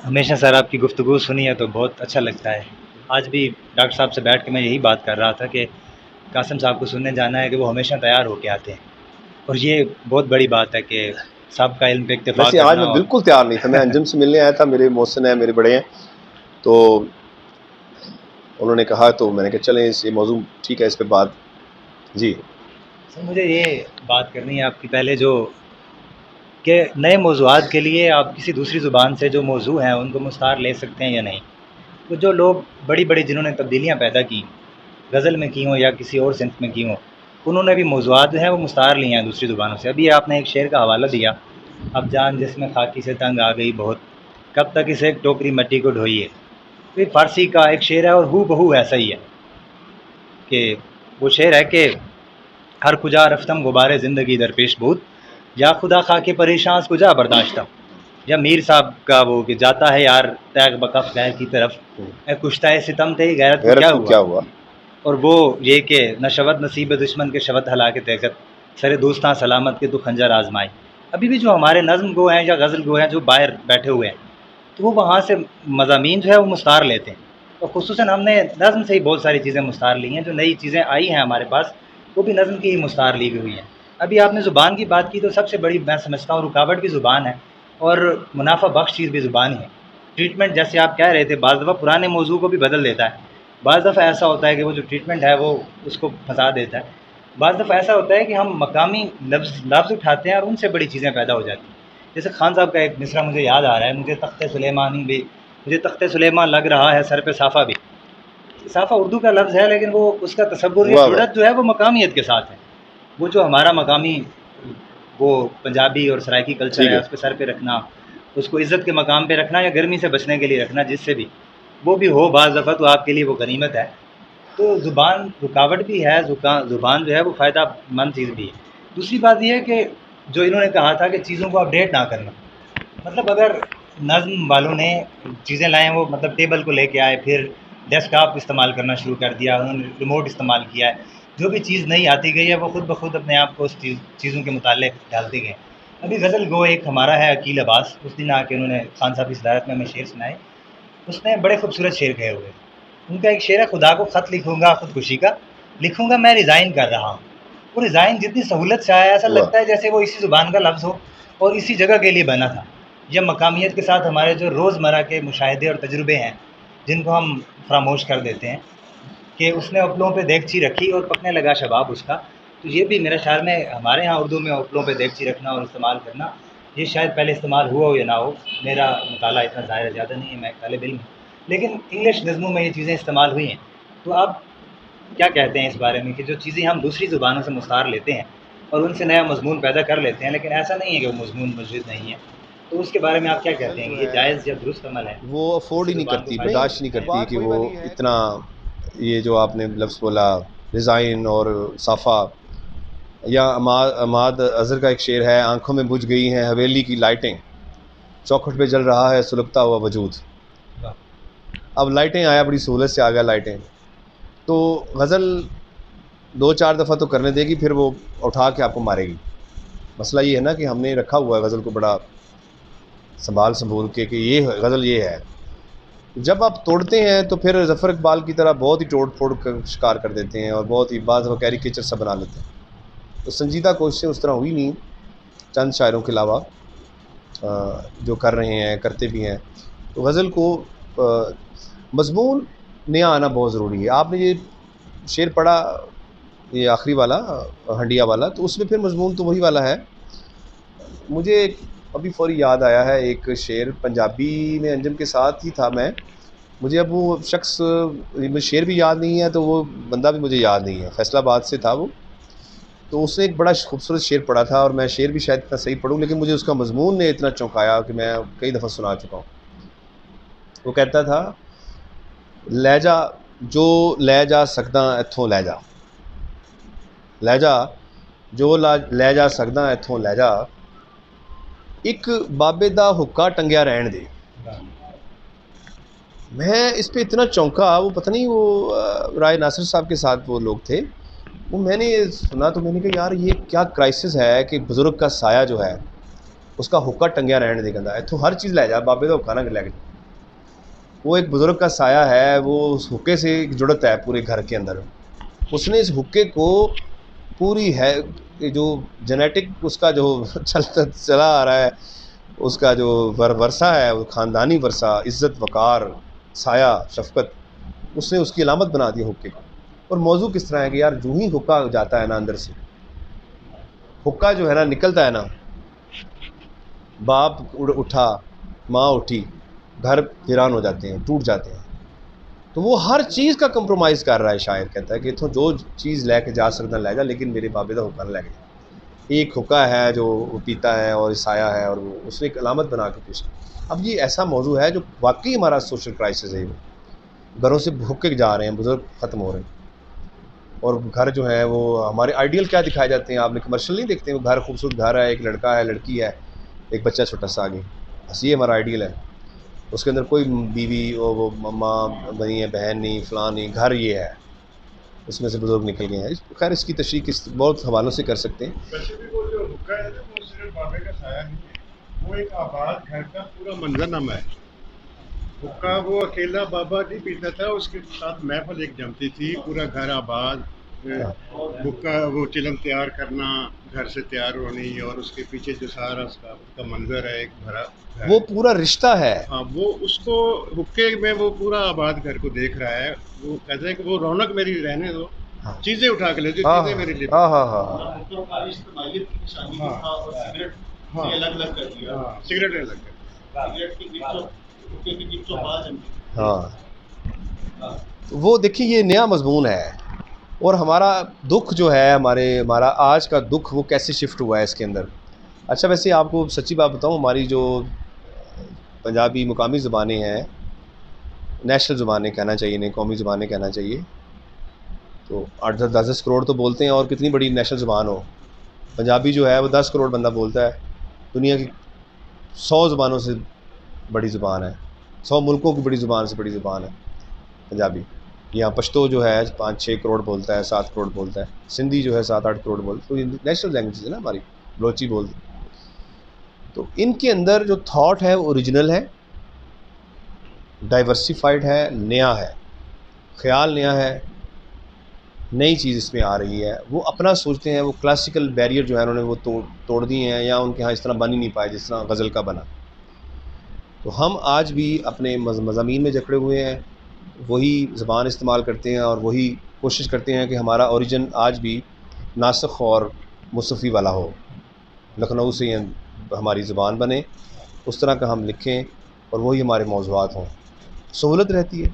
ہمیشہ سر آپ کی گفتگو سنی ہے تو بہت اچھا لگتا ہے. آج بھی ڈاکٹر صاحب سے بیٹھ کے میں یہی بات کر رہا تھا کہ قاسم صاحب کو سننے جانا ہے کہ وہ ہمیشہ تیار ہو کے آتے ہیں, اور یہ بہت بڑی بات ہے کہ سب کا علم پہ اکتفا ویسے آج کرنا. میں اور بالکل تیار نہیں تھا, میں انجم سے ملنے آیا تھا, میرے محسن ہیں, میرے بڑے ہیں, تو انہوں نے کہا تو میں نے کہا چلیں یہ موضوع ٹھیک ہے, اس پہ بات. جی سر مجھے یہ بات کرنی ہے آپ کی پہلے جو کہ نئے موضوعات کے لیے آپ کسی دوسری زبان سے جو موضوع ہیں ان کو مستعار لے سکتے ہیں یا نہیں. تو جو لوگ بڑی بڑی جنہوں نے تبدیلیاں پیدا کی, غزل میں کی ہوں یا کسی اور صنف میں کی ہوں, انہوں نے بھی موضوعات جو ہیں وہ مستعار لیے ہیں دوسری زبانوں سے. ابھی آپ نے ایک شعر کا حوالہ دیا, اب جان جس میں خاکی سے تنگ آ گئی بہت, کب تک اسے ایک ٹوکری مٹی کو ڈھوئیے. تو یہ فارسی کا ایک شعر ہے اور ہو بہو ایسا ہی ہے کہ وہ شعر ہے کہ ہر کجا رفتم غبار زندگی درپیش بود, یا خدا خاک پریشاں کجا برداشتم. یا میر صاحب کا وہ کہ جاتا ہے یار تیغ بکف غیر کی طرف, اے کشتہ ستم تھی غیرت کو کیا ہوا. اور وہ یہ کہ نہ شود نصیب دشمن کے شود ہلاک تیغت, سر دوستاں سلامت کے تو خنجر آزمائی. ابھی بھی جو ہمارے نظم گو ہیں یا غزل گو ہیں جو باہر بیٹھے ہوئے ہیں, تو وہ وہاں سے مضامین جو ہے وہ مستعار لیتے ہیں. اور خصوصاً ہم نے نظم سے ہی بہت ساری چیزیں مستعار لی ہیں, جو نئی چیزیں آئی ہیں ہمارے پاس وہ بھی نظم کی ہی مستعار لی ہوئی ہیں. ابھی آپ نے زبان کی بات کی, تو سب سے بڑی میں سمجھتا ہوں رکاوٹ بھی زبان ہے, اور منافع بخش چیز بھی زبان ہی ہے. ٹریٹمنٹ جیسے آپ کہہ رہے تھے بعض دفعہ پرانے موضوع کو بھی بدل دیتا ہے, بعض دفعہ ایسا ہوتا ہے کہ وہ جو ٹریٹمنٹ ہے وہ اس کو پھنسا دیتا ہے, بعض دفعہ ایسا ہوتا ہے کہ ہم مقامی لفظ اٹھاتے ہیں اور ان سے بڑی چیزیں پیدا ہو جاتی ہیں. جیسے خان صاحب کا ایک مصرع مجھے یاد آ رہا ہے, مجھے تخت سلیمانی بھی, مجھے تخت سلیمان لگ رہا ہے سر پہ صافہ بھی. صافہ اردو کا لفظ ہے لیکن وہ اس کا تصور یا واہ واہ, جڑت جو ہے وہ مقامیت کے ساتھ ہے. وہ جو ہمارا مقامی وہ پنجابی اور سرائکی کلچر ٹھیک ہے ہے. اس پہ سر پہ رکھنا, اس کو عزت کے مقام پہ رکھنا یا گرمی سے بچنے کے لیے رکھنا, جس سے بھی وہ بھی ہو بعض دفعہ تو آپ کے لیے وہ غنیمت ہے. تو زبان رکاوٹ بھی ہے, زبان جو ہے وہ فائدہ مند چیز بھی ہے. دوسری بات یہ ہے کہ جو انہوں نے کہا تھا کہ چیزوں کو اپڈیٹ نہ کرنا, مطلب اگر نظم والوں نے چیزیں لائیں وہ مطلب ٹیبل کو لے کے آئے, پھر ڈیسک ٹاپ استعمال کرنا شروع کر دیا, انہوں نے ریموٹ استعمال کیا ہے, جو بھی چیز نہیں آتی گئی ہے وہ خود بخود اپنے آپ کو اس چیزوں کے متعلق ڈالتے گئے. ابھی غزل گو ایک ہمارا ہے عقیل عباس, اس دن آ کے انہوں نے خان صاحب کی صدارت میں ہمیں شعر سنائے, اس نے بڑے خوبصورت شعر کہے ہوئے. ان کا ایک شعر ہے, خدا کو خط لکھوں گا خودکشی کا, لکھوں گا میں ریزائن کر رہا ہوں. وہ ریزائن جتنی سہولت سے آیا ایسا واہ, لگتا ہے جیسے وہ اسی زبان کا لفظ ہو اور اسی جگہ کے لیے بنا تھا. یہ مقامیت کے ساتھ ہمارے جو روزمرہ کے مشاہدے اور تجربے ہیں جن کو ہم فراموش کر دیتے ہیں, کہ اس نے اپلوں پہ دیگچی رکھی اور پکنے لگا شباب اس کا. تو یہ بھی میرے خیال میں ہمارے ہاں اردو میں اپلوں پہ دیگچی رکھنا اور استعمال کرنا, یہ شاید پہلے استعمال ہوا ہو یا نہ ہو, میرا مطالعہ اتنا ظاہر زیادہ نہیں ہے, میں ایک طالب علم ہوں, لیکن انگلش نظموں میں یہ چیزیں استعمال ہوئی ہیں. تو آپ کیا کہتے ہیں اس بارے میں کہ جو چیزیں ہم دوسری زبانوں سے مستعار لیتے ہیں اور ان سے نیا مضمون پیدا کر لیتے ہیں, لیکن ایسا نہیں ہے کہ وہ مضمون موجود نہیں ہے, تو اس کے بارے میں آپ کیا غزل کہتے ہیں جو کہ یہ ہے جائز یا درست عمل ہے وہ افورڈ کسی ہی نہیں زبان کو کرتی, فائدہ برداشت نہیں دینے کرتی کہ وہ اتنا, یہ جو آپ نے لفظ بولا ریزائن اور صافہ. یا اماد اظہر کا ایک شعر ہے, آنکھوں میں بجھ گئی ہیں حویلی کی لائٹیں, چوکھٹ پہ جل رہا ہے سلگتا ہوا وجود. میں؟ اب لائٹیں آیا, بڑی سہولت سے آ گیا لائٹیں, تو غزل دو چار دفعہ تو کرنے دے گی, پھر وہ اٹھا کے آپ کو مارے گی. مسئلہ یہ ہے نا کہ ہم نے رکھا ہوا ہے غزل کو بڑا سنبھول کے کہ یہ غزل یہ ہے. جب آپ توڑتے ہیں تو پھر ظفر اقبال کی طرح بہت ہی توڑ پھوڑ کا شکار کر دیتے ہیں اور بہت ہی بعض وہ کیریکیچر سا بنا لیتے ہیں. تو سنجیدہ کوششیں اس طرح ہوئی نہیں, چند شاعروں کے علاوہ جو کر رہے ہیں, کرتے بھی ہیں. تو غزل کو مضمون نیا آنا بہت ضروری ہے. آپ نے یہ شعر پڑھا, یہ آخری والا ہنڈیا والا, تو اس میں پھر مضمون تو وہی والا ہے. مجھے ابھی فوری یاد آیا ہے ایک شعر, پنجابی میں انجم کے ساتھ ہی تھا میں, مجھے اب وہ شخص, مجھے شعر بھی یاد نہیں ہے تو وہ بندہ بھی مجھے یاد نہیں ہے, فیصل آباد سے تھا وہ. تو اس نے ایک بڑا خوبصورت شعر پڑھا تھا, اور میں شعر بھی شاید اتنا صحیح پڑھوں, لیکن مجھے اس کا مضمون نے اتنا چونکایا کہ میں کئی دفعہ سنا چکا ہوں. وہ کہتا تھا, لے جا جو لے جا سکدا اتھوں لے جا, لے جا جو لے جا سکدا اتھوں لے جا, ایک بابے دا حکا ٹنگیا رہن دے. میں اس پہ اتنا چونکا, وہ پتہ نہیں وہ رائے ناصر صاحب کے ساتھ وہ لوگ تھے, وہ میں نے سنا تو میں نے کہا یار یہ کیا کرائسس ہے کہ بزرگ کا سایہ جو ہے اس کا حکا ٹنگیا رہن دے, کہندا اتھوں ہر چیز لے جا, بابے دا حکا نہ لے جا. وہ ایک بزرگ کا سایہ ہے، وہ اس حقے سے ایک جڑت ہے پورے گھر کے اندر. اس نے اس حقے کو پوری ہے جو جینیٹک اس کا جو چلا آ رہا ہے، اس کا جو ورثہ ہے، وہ خاندانی ورثہ، عزت وقار، سایہ، شفقت، اس نے اس کی علامت بنا دی حقے کو. اور موضوع کس طرح ہے کہ یار جو ہی حقہ جاتا ہے نا اندر سے، حقہ جو ہے نا نکلتا ہے نا، باپ اٹھا، ماں اٹھی، گھر ویران ہو جاتے ہیں، ٹوٹ جاتے ہیں. تو وہ ہر چیز کا کمپرومائز کر رہا ہے. شاعر کہتا ہے کہ اتوں جو چیز لے کے جا سکتا لے جا، لیکن میرے بابے کا حقہ نہ لے کے جا. ایک حقہ ہے جو وہ پیتا ہے اور سایہ ہے، اور وہ اس نے ایک علامت بنا کے پیش کی. اب یہ ایسا موضوع ہے جو واقعی ہمارا سوشل کرائسس ہے. وہ گھروں سے حقے جا رہے ہیں، بزرگ ختم ہو رہے ہیں، اور گھر جو ہے وہ ہمارے آئیڈیل کیا دکھائے جاتے ہیں. آپ نے کمرشل نہیں دیکھتے، وہ گھر خوبصورت گھر ہے، ایک لڑکا ہے، لڑکی ہے، ایک بچہ چھوٹا سا آگے، بس یہ ہمارا آئیڈیل ہے. اس کے اندر کوئی بیوی اور وہ ماں نہیں ہے، بہن نہیں، فلاں نہیں، گھر یہ ہے، اس میں سے بزرگ نکل گئے ہیں. خیر اس کی تشریح بہت حوالوں سے کر سکتے ہیں. ویسے بھی وہ جو حقہ ہے نا، وہ صرف بابے کا سایہ نہیں ہے، وہ ایک آباد گھر کا پورا منظرنامہ ہے. حقہ وہ اکیلا بابا نہیں پیتا تھا، اس کے ساتھ محفل ایک جمتی تھی، پورا گھر آباد. حقہ وہ چلم تیار کرنا، گھر سے تیار ہونی، اور اس کے پیچھے جو سارا اس کا منظر ہے ایک بھرا گھر. وہ پورا رشتہ ہے. ہاں، وہ اس کو حقے میں وہ پورا آباد گھر کو دیکھ رہا ہے. وہ کہتے ہیں کہ وہ رونق میری رہنے دو، چیزیں اٹھا کے لے جو چیزیں میرے لیے. ہاں ہاں ہاں ہاں، سگریٹ الگ کر. ہاں. وہ دیکھیے یہ نیا مضمون ہے، اور ہمارا دکھ جو ہے، ہمارا آج کا دکھ وہ کیسے شفٹ ہوا ہے اس کے اندر. اچھا ویسے آپ کو سچی بات بتاؤں، ہماری جو پنجابی مقامی زبانیں ہیں، نیشنل زبانیں کہنا چاہیے، نہیں قومی زبانیں کہنا چاہیے، تو 8-10 کروڑ تو بولتے ہیں، اور کتنی بڑی نیشنل زبان ہو. پنجابی جو ہے وہ 10 کروڑ بندہ بولتا ہے. دنیا کی 100 زبانوں سے بڑی زبان ہے، 100 ملکوں کی بڑی زبان سے بڑی زبان ہے پنجابی. یہاں پشتو جو ہے 5-6 کروڑ بولتا ہے، 7 کروڑ بولتا ہے. سندھی جو ہے 7-8 کروڑ بولتا ہے. تو یہ نیشنل لینگویج ہے نا ہماری، بلوچی بولتے. تو ان کے اندر جو تھاٹ ہے وہ اوریجنل ہے، ڈائیورسیفائڈ ہے، نیا ہے، خیال نیا ہے، نئی چیز اس میں آ رہی ہے. وہ اپنا سوچتے ہیں، وہ کلاسیکل بیریئر جو ہے انہوں نے وہ توڑ دیے ہیں، یا ان کے ہاں اس طرح بن ہی نہیں پائے جس طرح غزل کا بنا. تو ہم آج بھی اپنے مضامین میں جکڑے ہوئے ہیں، وہی زبان استعمال کرتے ہیں، اور وہی کوشش کرتے ہیں کہ ہمارا اوریجن آج بھی ناسخ اور مصطفی والا ہو، لکھنؤ سے ہماری زبان بنے، اس طرح کا ہم لکھیں، اور وہی ہمارے موضوعات ہوں. سہولت رہتی ہے.